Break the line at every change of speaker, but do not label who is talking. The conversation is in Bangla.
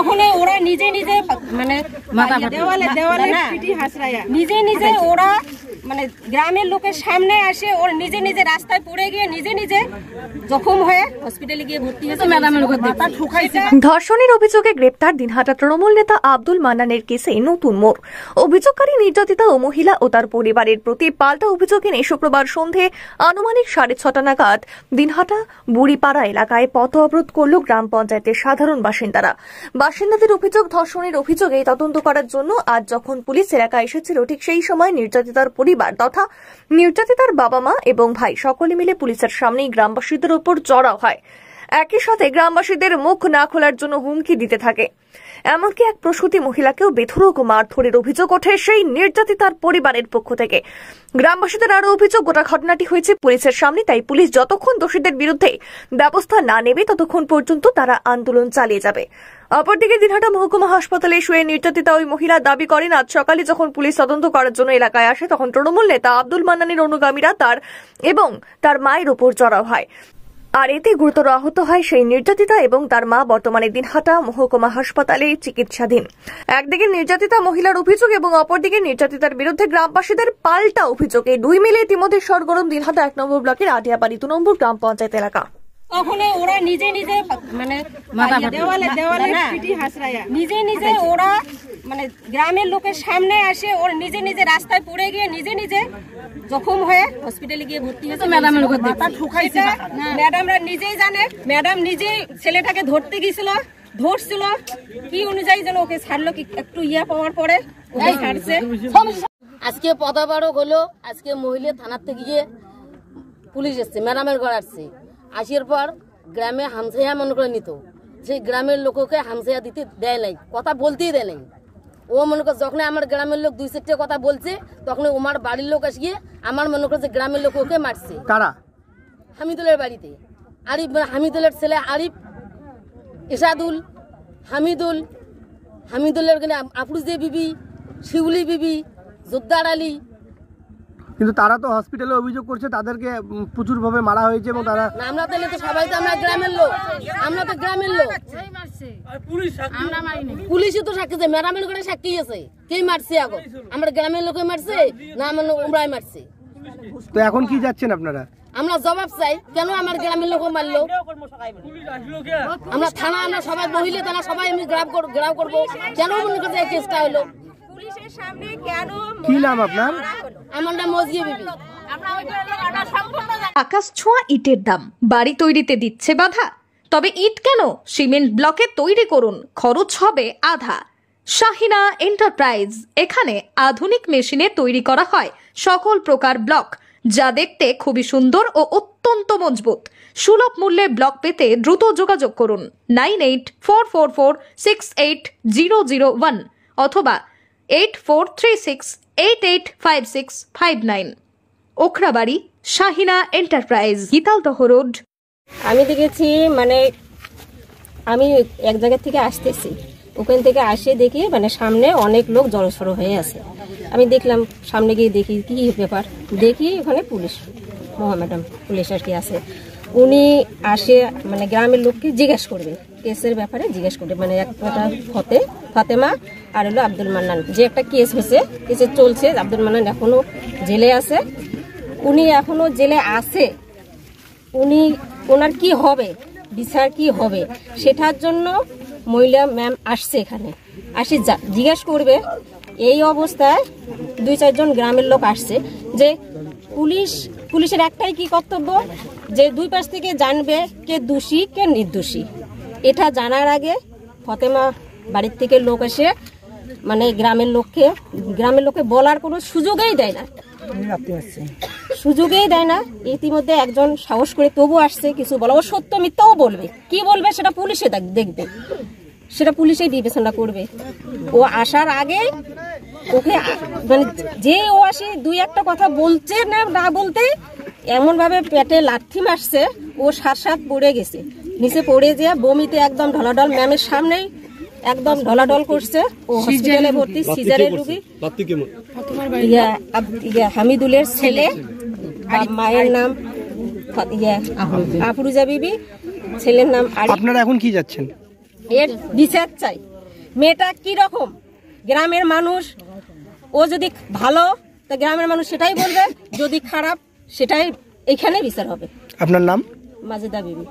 তখন ওরা নিজে নিজে মানে নিজে নিজে ওরা মানে গ্রামের লোকের সামনে আসে ওর নিজে নিজে রাস্তায় পড়ে গিয়ে নিজে নিজে জখম হয়ে হসপিটালে গিয়ে ভর্তি হয়েছে।
ধর্ষণের অভিযোগে গ্রেপ্তার দিনহাটা তৃণমূল নেতা আব্দুল মান্নানের কেসে নতুন মোড়। অভিযোগকারী নির্যাতিতা ও মহিলা ও তার পরিবারের প্রতি পাল্টা অভিযোগ এনে শুক্রবার সন্ধে আনুমানিক 6:30 নাগাদ দিনহাটা বুড়িপাড়া এলাকায় পথ অবরোধ করল গ্রাম পঞ্চায়েতের সাধারণ বাসিন্দারা। বাসিন্দাদের অভিযোগ, ধর্ষণের অভিযোগে তদন্ত করার জন্য আজ যখন পুলিশ এলাকায় এসেছিল ঠিক সেই সময় নির্যাতিতার পরিবার তথা নির্যাতিতার বাবা মা এবং ভাই সকলে মিলে পুলিশের সামনেই গ্রামবাসীদের উপর চড়াও হয়। একই সাথে গ্রামবাসীদের মুখ না খোলার জন্য হুমকি দিতে থাকে। এমনকি এক প্রসূতি মহিলাকেও বেধড়ক মারধরের অভিযোগ ওঠে সেই নির্যাতিতার পরিবারের পক্ষ থেকে। গ্রামবাসীদের আরও অভিযোগ, গোটা ঘটনাটি হয়েছে পুলিশের সামনে, তাই পুলিশ যতক্ষণ দোষীদের বিরুদ্ধে ব্যবস্থা না নেবে ততক্ষণ পর্যন্ত তারা আন্দোলন চালিয়ে যাবে। অপরদিকে দিনহাটা মহকুমা হাসপাতালে শুয়ে নির্যাতিতা ওই মহিলা দাবি করেন, আজ সকালে যখন পুলিশ তদন্ত করার জন্য এলাকায় আসে তখন তৃণমূল নেতা আব্দুল মান্নানের অনুগামীরা তার এবং তার মায়ের ওপর চড়াও হয়। আর এতে গুরুতর আহত হয় সেই নির্যাতিতা এবং তার মা। বর্তমানে দিনহাটা মহকুমা হাসপাতালে চিকিৎসাধীন। একদিকে নির্যাতিতা মহিলার অভিযোগ এবং অপরদিকে নির্যাতিতার বিরুদ্ধে গ্রামবাসীদের পাল্টা অভিযোগে দুই মিলে ইতিমধ্যে সরগরম দিনহাটা 1 নম্বর ব্লকের আটিয়াবাড়ি 2 নম্বর গ্রাম পঞ্চায়েত এলাকা।
তখন ওরা নিজে নিজে মানে নিজে নিজে ওরা মানে গ্রামের লোকের সামনে আসে ওর নিজে নিজে রাস্তায় পড়ে গিয়ে নিজে নিজে জখম হয়ে হসপিটালে গিয়ে ভর্তি হয়েছে। ম্যাডামরা নিজেই জানে, ম্যাডাম নিজেই ছেলেটাকে ধরতে গিয়েছিল, ধরছিল কি অনুযায়ী যেন ওকে ছাড়লো, কি একটু ইয়া পাওয়ার পরে ওকে ছাড়ছে।
আজকে পদাবারক হলো, আজকে মহিলা থানার থেকে গিয়ে পুলিশ এসছে, ম্যাডামের ঘর আসছে। আসার পর গ্রামে হামসাইয়া মনে করে নিত, সেই গ্রামের লোককে হামসাইয়া দিতে দেয় নাই, কথা বলতেই দেয় নাই। ও মনে করে যখন আমার গ্রামের লোক 2-4টে কথা বলছে তখন আমার বাড়ির লোক এসে গিয়ে আমার মনে করছে গ্রামের লোক ওকে মারছে। কারা? হামিদুলের বাড়িতে আরিফ, হামিদুলের ছেলে আরিফ, এসাদুল, হামিদুলের আফরুজে বিবি, শিউলি বিবি, জোদ্দার আলী।
কিন্তু তারা তো হসপিটালে অভিযোগ করছে তাদেরকে প্রচুর ভাবে মারা হয়েছে এবং তারা
আমরা তাহলে তো সবাই তো আমরা গ্রামের লোক, আমরা তো গ্রামের লোক, পুলিশই তো সাক্ষী, ম্যাডামের ঘরে সাক্ষী আছে। কে মারছে? এখন আমরা গ্রামের লোকে মারছে না আমার উমরাই মারছে?
তো এখন কি যাচ্ছেন আপনারা?
আমরা জবাব চাই, কেন আমার গ্রামের লোক মারলো? আমরা থানা, আমরা সবাই মহিলা থানা সবাই আমি গ্রাব করবো, কেন মনে করছে এই কেসটা হলো?
কি নাম আপনার?
আমার নাম মজিয়া বিবি।
আকাশ ছোঁয়া ইটের দাম বাড়ি তৈরিতে দিচ্ছে বাধা? তবে ইট কেন, সিমেন্ট ব্লকে তৈরি করুন, খরচ হবে আধা। শাহিনা এন্টারপ্রাইজ, এখানে আধুনিক মেশিনে তৈরি করা হয় সকল প্রকার ব্লক, যা দেখতে খুবই সুন্দর ও অত্যন্ত মজবুত। সুলভ মূল্যে ব্লক পেতে দ্রুত যোগাযোগ করুন 9844468001 অথবা 8436885659। Okhrabari, Shahina enterprise, Gitaldaha road.
আমি দেখেছি মানে আমি এক জায়গা থেকে আসতেছি, ওখান থেকে আসে দেখি মানে সামনে অনেক লোক জড়সড়ো হয়ে আছে। আমি দেখলাম, সামনে গিয়ে দেখি কি ব্যাপার, দেখি ওখানে পুলিশ ম্যাডাম পুলিশ আর কি আছে। উনি আসে মানে গ্রামের লোককে জিজ্ঞেস করবে, কেসের ব্যাপারে জিজ্ঞেস করবে, মানে একটা ফাতেমা আর হলো আব্দুল মান্নান, যে একটা কেস হয়েছে, কেসে চলছে। আব্দুল মান্নান এখনো জেলে আছে, উনি এখনো জেলে আছে। ওনার কি হবে, বিচার কি হবে, সেটার জন্য মহিলা ম্যাম আসছে এখানে, আসি জিজ্ঞেস করবে। এই অবস্থায় 2-4 জন গ্রামের লোক আসছে যে পুলিশের একটাই কি কর্তব্য, যে দুই পাশ থেকে জানবে কে দোষী কে নির্দোষী। এটা জানার আগে ফাতেমা বাড়ির থেকে লোক এসে মানে গ্রামের লোককে বলার কোনো সুযোগই দেয় না, ইতিমধ্যে একজন সাহস করে তবু আসছে কিছু বলা। ও সত্য মিথ্যাও বলবে, কি বলবে সেটা পুলিশে দেখবে, সেটা পুলিশে বিবেচনা করবে। ও আসার আগে ওকে মানে যে ও আসে 2-1টা কথা বলছে না বলতে এমন ভাবে পেটে লাথি মারছে, ও সাত পড়ে গেছে, নিচে পড়ে যেয়ে বমিতে একদম ঢলাঢল, ম্যামের সামনেই একদম ঢলাঢল করছে। ও হসপিটালে ভর্তি, সিজারের রোগী। হামিদুলের ছেলে, মায়ের নাম আফরুজা বিবি, ছেলের নাম।
আপনারা এখন কি যাচ্ছেন?
এর বিচার চাই। মেয়েটা কি রকম, গ্রামের মানুষ ও যদি ভালো তা গ্রামের মানুষ সেটাই বলবে, যদি খারাপ সেটাই এখানে বিচার হবে।
আপনার নাম?
মাজেদা বিবি।